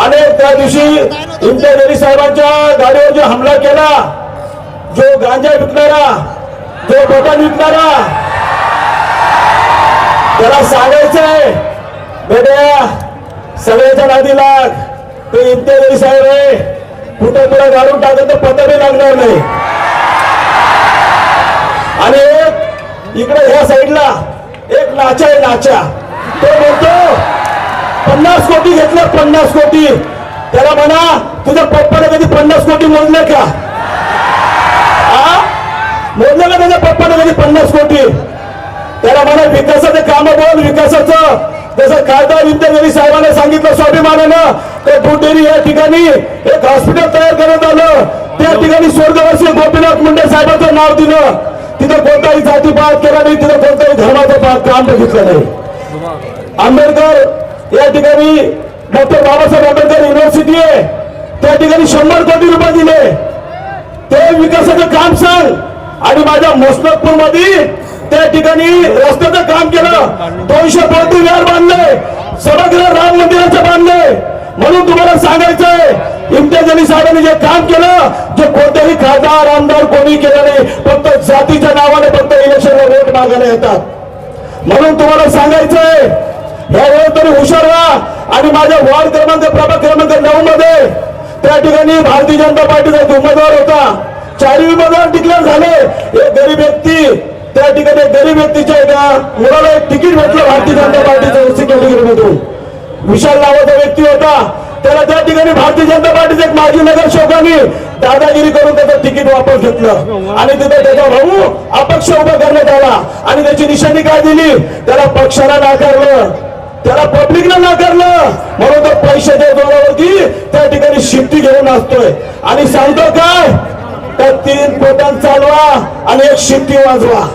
अनेक त्या दिवशी इम्तियाज साहेबांच्या गाडीवर जो हमला केला, जो गांजा विकणारा, जो बटन विकणारा, त्याला सांगायचंय बेटा सगळ्याच्या नादी लाग, ते इम्तियाज साहेब आहे, कुठे कुठे गाडून टाकत तर पता बी लागणार नाही। आणि इकडे ह्या साईडला एक नाचा आहे, नाचा, तो बोलतो 50 कोटी घेतले, 50 कोटी। त्याला म्हणा तुझ्या पप्पाने कधी 50 कोटी मोजले का? मोजले का त्याच्या पप्पाने कधी 50 कोटी? त्याला म्हणा विकासाचे काम बोल, विकासाचं। जसं खासदार इम्तियाज साहेबांनी सांगितलं स्वाभिमानानं, तर दूध डेअरी या ठिकाणी एक हॉस्पिटल तयार करण्यात आलं, त्या ठिकाणी स्वर्गवासी गोपीनाथ मुंडे साहेबांचं नाव दिलं। तिथं कोणताही जातीपात केला नाही, तिथं कोणताही धर्माचं काम बघितलं नाही। आंबेडकर या ठिकाणी डॉक्टर बाबासाहेब आंबेडकर युनिव्हर्सिटी आहे, त्या ठिकाणी 100 कोटी रुपये दिले, ते विकासाचं काम सांग। आणि माझ्या मोसनतपूर मध्ये त्या ठिकाणी रस्त्याचं काम केलं, 235 विहार बांधले, समग्र राम मंदिराचं बांधले। म्हणून तुम्हाला सांगायचंय इम्तियाज साहेबांनी जे काम केलं, जे कोणतेही खासदार आमदार कोणी केलं नाही, फक्त जातीच्या नावाने फक्त इलेक्शनला वोट मागायला येतात। म्हणून तुम्हाला सांगायचंय यावेळी तरी हुशार व्हा। आणि माझ्या वॉर्ड क्रमांक प्रभाग क्रमांक 9 मध्ये त्या ठिकाणी भारतीय जनता पार्टीचा एक उमेदवार होता, 4 उमेदवार डिक्लेअर झाले। एक गरीब व्यक्ती, त्या ठिकाणी गरीब व्यक्तीच्या एका मुलाला एक तिकीट भेटलं भारतीय जनता पार्टीचं एससी कॅटेगरीमधून। विशाल नावाचा व्यक्ती होता, त्याला त्या ठिकाणी भारतीय जनता पार्टीचे एक माजी नगरसेवकांनी दादागिरी करून त्याचं तिकीट वापस घेतलं आणि तिथे त्याचा भाऊ अपक्ष उभा करण्यात आला। आणि त्याची निशाणी काय दिली? त्याला पक्षाला नाकारलं, त्याला पब्लिकला नाकारलं। म्हणून तो पैशाच्या जोरावरती त्या ठिकाणी शिट्टी घेऊन असतोय आणि सांगतो काय, तर 3 पतंग चालवा आणि 1 शिट्टी वाजवा।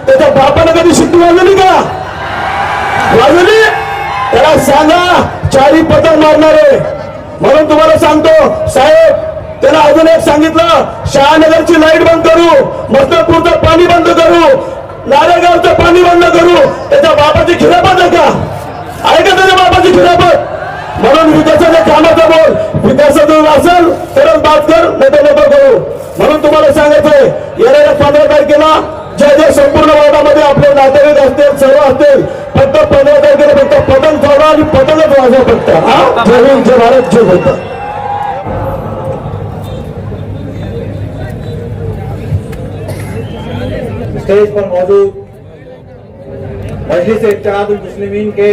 त्याच्या बापानं कधी शिट्टी वाजवली का? वाजवली? त्याला सांगा 4 पतंग मारणारे। म्हणून तुम्हाला सांगतो साहेब, त्याला अजून एक सांगितलं, शहानगरची लाईट बंद करू, मस्तपूरचं पाणी बंद करू, नारेगावचं पाणी बंद करू। त्याच्या बापाची खिरापत आहे का? आहे का त्याच्या बापाची खिरापत? म्हणून विकासाच्या कामाचा बोल, विकासाचं असेल तरच बात कर, नाही नको करू। म्हणून तुम्हाला सांगायचंय येणाऱ्या 15 तारखेला जे संपूर्ण वार्डामध्ये आपले नातेवाईक असतील, सर्व असतील, फक्त 15 तारखेला फक्त पतंग चालवा आणि पतंग एकच वाजा फक्त हा जय हिंद जय भारत जय होता. स्टेज पर मौजूद मजलिस इत्तेहादुल मुस्लिमीन के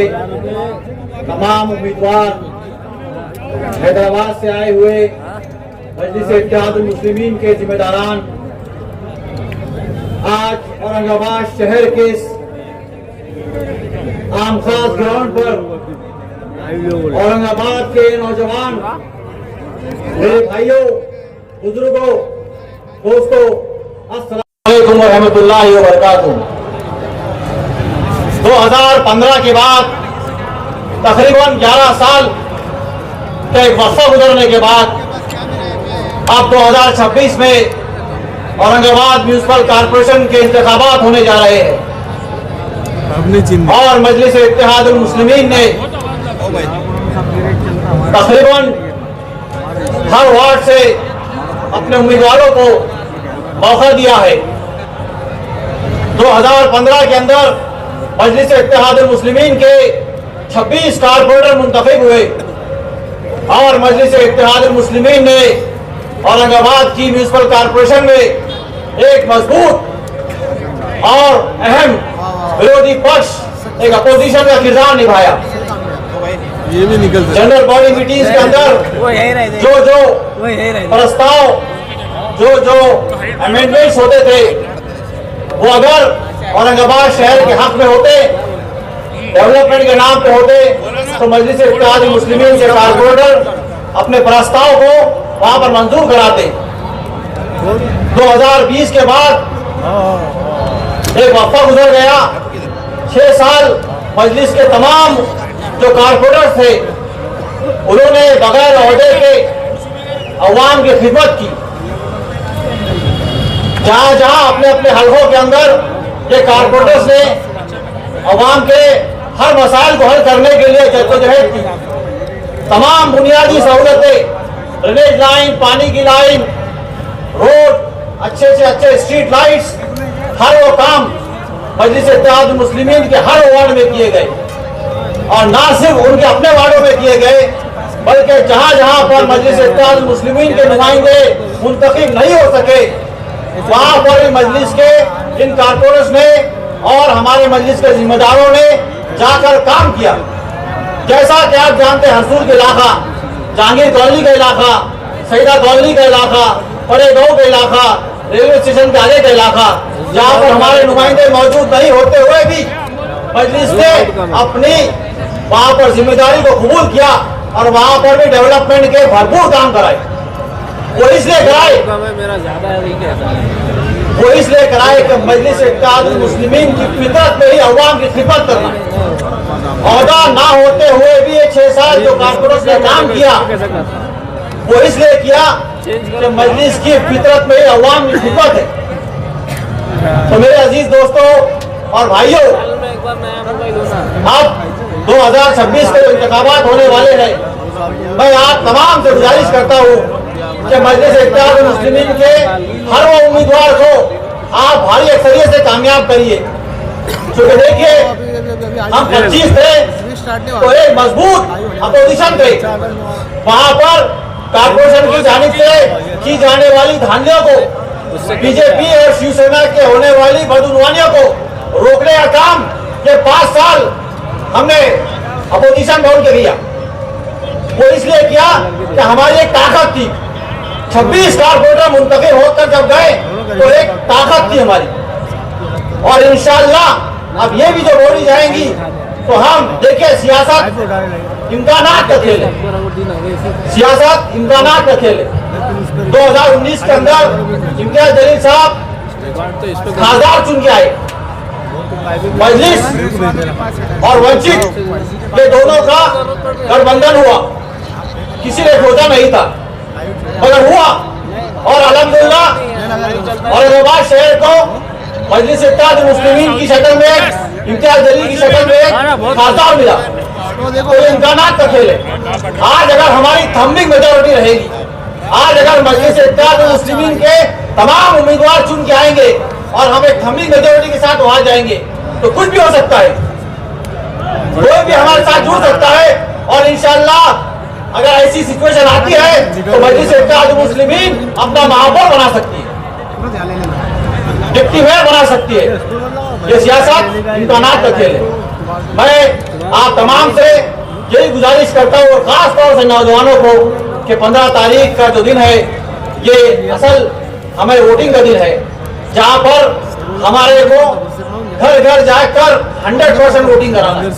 तमाम उम्मीदवार, हैदराबाद से आए हुए मजलिस इत्तेहादुल मुस्लिमीन के जिम्मेदारान, आज औरंगाबाद शहर के आम खास ग्राउंड पर औरंगाबाद के नौजवान, मेरे भाइयों, बुजुर्गों, दोस्तों, अस्सलाम वालेकुम व रहमतुल्लाहि व बरकातुहू. 2015 के बाद तकरीबन 11 साल का एक वक्फा गुजरने के बाद अब 2026 में औरंगाबाद म्यूनिसिपल कॉर्पोरेशन के इंतखाबात होने जा रहे हैं और मजलिस इत्तेहादुल मुस्लिमीन ने तकरीबन हर वार्ड से अपने उम्मीदवारों को मौका दिया है. 2015 के अंदर मजलिस इत्तेहादुल मुस्लिमीन के 26 कारपोरेटर मुंतखब हुए और मजलिस इत्तेहादुल मुस्लिमीन ने औरंगाबाद की म्यूनिसिपल कॉर्पोरेशन में एक मजबूत और अहम विरोधी पक्ष, एक अपोजिशन का किरदार निभाया. ये भी निकल जनरल बॉडी मीटिंग्स के अंदर जो प्रस्ताव, जो अमेंडमेंट्स होते थे, वो अगर औरंगाबाद शहर के हक में होते, डेवलपमेंट के नाम पे होते, तो मजलिस इत्तेहादुल मुस्लिमीन के कारपोरेटर अपने प्रस्ताव को वहां पर मंजूर कराते. 2020 के बाद एक वक्फा गुजर गया. 6 साल मजलिस के तमाम जो कारपोरेटर थे, उन्होंने बगैर ओहदे के अवाम की खिदमत की. जहां जहां अपने अपने हलकों के अंदर ये कारपोरेटर्स ने अवाम के हर मसाइल को हल करने के लिए जद्दोजहद की. तमाम बुनियादी सहूलतें, ड्रेनेज लाइन, पानी की लाइन, रोड, अच्छे से अच्छे स्ट्रीट लाइट्स, हर वो काम मजलिस इत्तेहादुल मुस्लिमीन के हर वार्ड में किए गए. और ना सिर्फ उनके अपने वार्डों में किए गए, बल्कि जहां जहां पर मजलिस इत्तेहादुल मुस्लिमीन के नुमाइंदे मुंतखब नहीं हो सके, वहां पर मजलिस के इन कारपोरेटर्स ने और हमारे मजलिस के जिम्मेदारों ने जाकर काम किया. जैसा कि आप जानते हैं, हसूर का इलाका, जहांगीर कॉलोनी का इलाका, सईदा कॉलोनी का इलाका, परे गांव का इलाका, रेलवे स्टेशन के आगे का इलाका, जहां पर हमारे नुमाइंदे मौजूद नहीं होते हुए भी मजलिस ने अपनी वहां पर जिम्मेदारी को कबूल किया और वहां पर भी डेवलपमेंट के भरपूर काम कराए. वो इसलिए कराए कि मजलिस इत्तेहादुल मुस्लिमीन की फितरत में ही अवाम की खिदमत करना. ओहदा ना होते हुए भी ये 6 साल जो कारपोरेटर्स ने काम किया, वो इसलिए किया कि मजलिस की फितरत में ही अवाम की खिदमत है. तो मेरे अजीज दोस्तों और भाइयों, अब 2026 के इंतखाबात होने वाले हैं. मैं आप तमाम से गुजारिश करता हूँ कि मजलिस इत्तेहादुल मुस्लिमीन के हर वो उम्मीदवार को आप भारी अक्सरियत से कामयाब करिए. क्योंकि देखिए, हम 25 थे तो एक मजबूत अपोजिशन थे. वहां पर कारपोरेशन की जानिब से की जाने वाली धांधलियों को, बीजेपी और शिवसेना के होने वाली बदउनवानियों को रोकने का काम ये 5 साल हमने अपोजिशन में उनके किया. वो इसलिए किया कि हमारी एक ताकत थी. 26 कारपोरेटर मुंतखब होकर जब गए तो एक ताकत थी हमारी. और इंशाअल्लाह अब ये भी जो बोली जाएंगी तो हम देखिए, सियासत इम्कानात का खेल है. सियासत इम्कानात का खेल है. 2019 के अंदर इम्तियाज जलील साहब खासदार चुन के आए. मजलिस और वंचित ये दोनों का गठबंधन हुआ. किसी ने सोचा नहीं था, मगर हुआ. और अल्हम्दुलिल्लाह औरंगाबाद शहर को मजलिस इत्तेहादुल मुस्लिमीन की शक्ल में, इम्तियाज जलील की शक्ल में एक खासदार मिला. तो ये इम्कानात का खेल है. आज अगर हमारी थम्बिंग मेजॉरिटी रहेगी, आज अगर मजलिस इत्तेहादुल मुस्लिमीन के तमाम उम्मीदवार चुन के आएंगे और हम एक थम्बिंग मेजॉरिटी के साथ वहां जाएंगे, तो कुछ भी हो सकता है. कोई भी हमारे साथ जुड़ सकता है. और इंशाअल्लाह अगर ऐसी सिचुएशन आती है तो मजलिस इत्तेहाद मुस्लिमीन अपना महापौर बना सकती है, डिप्टी मेयर बना सकती है। ये सियासत इम्कानात का खेल है। मैं आप तमाम से यही गुजारिश करता हूँ और खास तौर से नौजवानों को कि 15 तारीख का जो दिन है ये असल हमें वोटिंग का दिन है, जहाँ पर हमारे को घर घर जाकर 100% वोटिंग कराना है।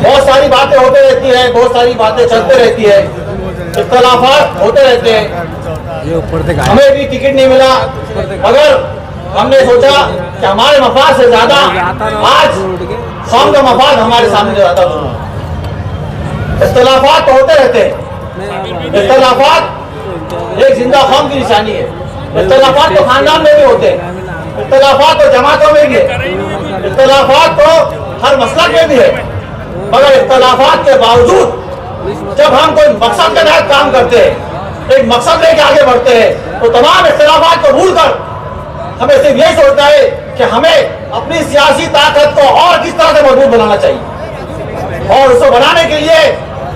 बहुत सारी बातें होते रहती है, बहुत सारी बातें चलते रहती है, इख्तलाफात होते रहते हैं। हमें भी टिकट नहीं मिला, मगर हमने सोचा कि हमारे मफाद से ज्यादा आज कौम का मफाद हमारे सामने ज्यादा है। इख्तलाफात तो होते रहते हैं, इख्तलाफात एक जिंदा कौम की निशानी है। इख्तलाफात तो खानदान में भी होते हैं, इख्तलाफात तो जमातों में भी है, इख्तलाफात तो हर मसलक में भी है, मगर इख्तलाफात के बावजूद जब हम कोई मकसद के तहत काम करते हैं, एक मकसद लेके आगे बढ़ते हैं, तो तमाम इख्तलाफात को भूलकर हमें सिर्फ यही सोचना है कि हमें अपनी सियासी ताकत को और किस तरह से मजबूत बनाना चाहिए। और उसको बनाने के लिए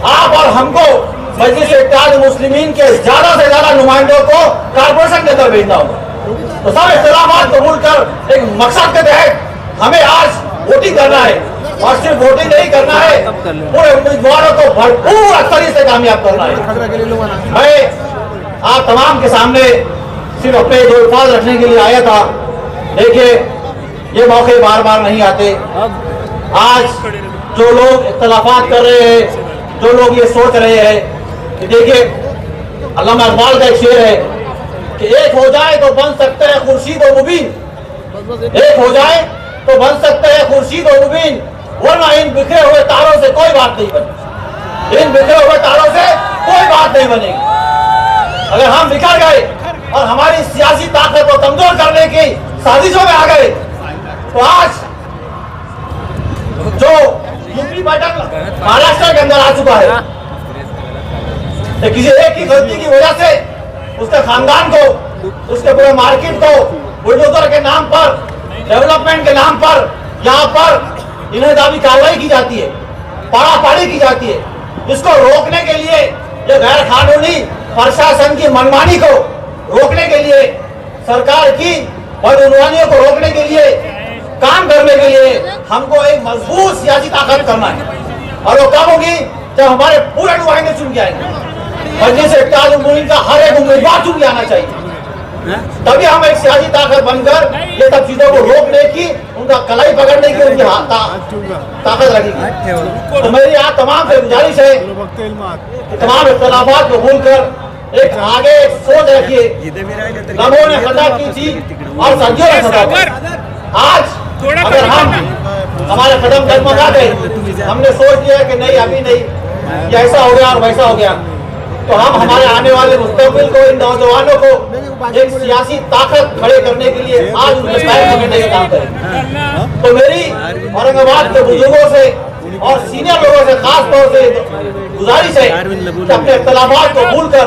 आप और हमको मजलिस इत्तेहाद मुस्लिमीन के ज्यादा से ज्यादा नुमाइंदों को कारपोरेशन के अंदर भेजना होगा। तो सब इख्तलाफात को भूलकर एक मकसद के तहत हमें आज वोटिंग करना है, और सिर्फ वोटिंग नहीं करना है, पूरे उम्मीदवारों को भरपूर अक्सरियत से कामयाब करना है। मैं आप तमाम के सामने सिर्फ अपने जो अल्फाज रखने के लिए आया था। देखिए, ये मौके बार बार नहीं आते। आज जो लोग इख्तलाफात कर रहे हैं, जो लोग ये सोच रहे हैं कि देखिए, अल्लामा इकबाल का एक शेर है कि एक हो जाए तो बन सकते हैं खुर्शीद और मुबीन, एक हो जाए तो बन सकते हैं खुर्शीद और मुबीन, वरना इन बिखरे हुए तारों से कोई बात नहीं बनी, इन बिखरे हुए तारों से कोई बात नहीं बनेगी। अगर हम बिखर गए और हमारी सियासी ताकत को कमजोर करने की साजिशों में आ गए, तो आज जो यूपी पैटर्न महाराष्ट्र के अंदर आ चुका है, तो किसी एक की गलती की वजह से उसके खानदान को, उसके पूरे मार्केट को बुलडोजर के नाम पर, डेवलपमेंट के नाम पर यहाँ पर इन्हें कार्रवाई की जाती है, पाड़ापाड़ी की जाती है। इसको रोकने के लिए, ये गैर कानूनी प्रशासन की मनमानी को रोकने के लिए, सरकार की बदउनवानियों को रोकने के लिए, काम करने के लिए हमको एक मजबूत सियासी ताकत करना है। और वो कब होगी? जब हमारे पूरे नुमाइंदे चुन के आएंगे। मजलिस इत्तेहाद मुस्लिमीन का हर एक उम्मीदवार चुन के आना चाहिए, तभी हम एक सियासी ताकत बनकर ये सब चीजों को रोकने की, उनका कलाई पकड़ने की उनकी ताकत रखेगी। तो मेरी आप तमाम से गुजारिश है कि तमाम इख्तलाफात को भूलकर एक आगे एक सोच रखिए। नबों ने खता की थी और सदियों ने खता की। आज अगर हम हमारे कदम डगमगा गए, हमने सोच लिया कि नहीं अभी नहीं, ये ऐसा हो गया और वैसा हो गया, तो हम हमारे आने वाले मुस्तकबिल को, इन नौजवानों को एक सियासी ताकत खड़े करने के लिए आज उनके पैर पकड़ने का काम करें। तो मेरी औरंगाबाद के बुजुर्गों से और सीनियर लोगों से खास तौर से गुजारिश है कि अपने इख्तलाफात को भूलकर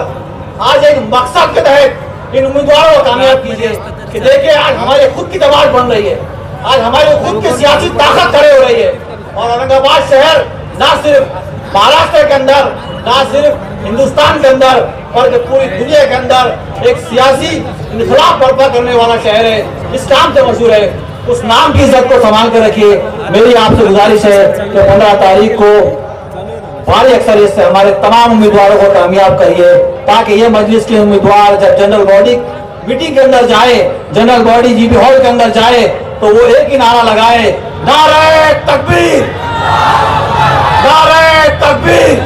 आज एक मकसद के तहत इन उम्मीदवारों को कामयाब कीजिए। कि देखिए, आज हमारे खुद की दबाव बन रही है, आज हमारी खुद की सियासी ताकत खड़े हो रही है, और औरंगाबाद शहर न सिर्फ महाराष्ट्र के अंदर, न सिर्फ हिंदुस्तान के अंदर, बल्कि पूरी दुनिया के अंदर एक सियासी इनकलाब बर्पा करने वाला शहर है, इस काम से मशहूर है। उस नाम की इज्जत को संभाल कर रखिए। मेरी आपसे गुजारिश है कि 15 तारीख को भारी अक्सरियत से हमारे तमाम उम्मीदवारों को कामयाब करिए, ताकि ये मजलिस के उम्मीदवार जब जनरल बॉडी मीटिंग के अंदर जाए, जनरल बॉडी जीबी हॉल के अंदर जाए, तो वो एक ही नारा लगाए, नारे तकबीर, नारे तकबीर,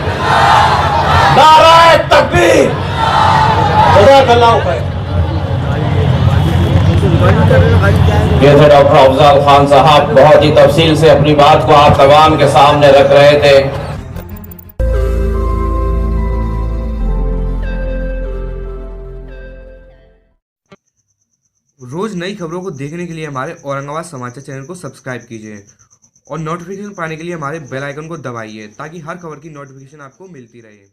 नारे तकबीर। जज़ाकल्लाहु खैर। ये थे डॉक्टर अफजल खान साहब, बहुत ही तफसील से अपनी बात को आप तमाम के सामने रख रहे थे। रोज नई खबरों को देखने के लिए हमारे औरंगाबाद समाचार चैनल को सब्सक्राइब कीजिए और नोटिफिकेशन पाने के लिए हमारे बेल आइकन को दबाइए, ताकि हर खबर की नोटिफिकेशन आपको मिलती रहे।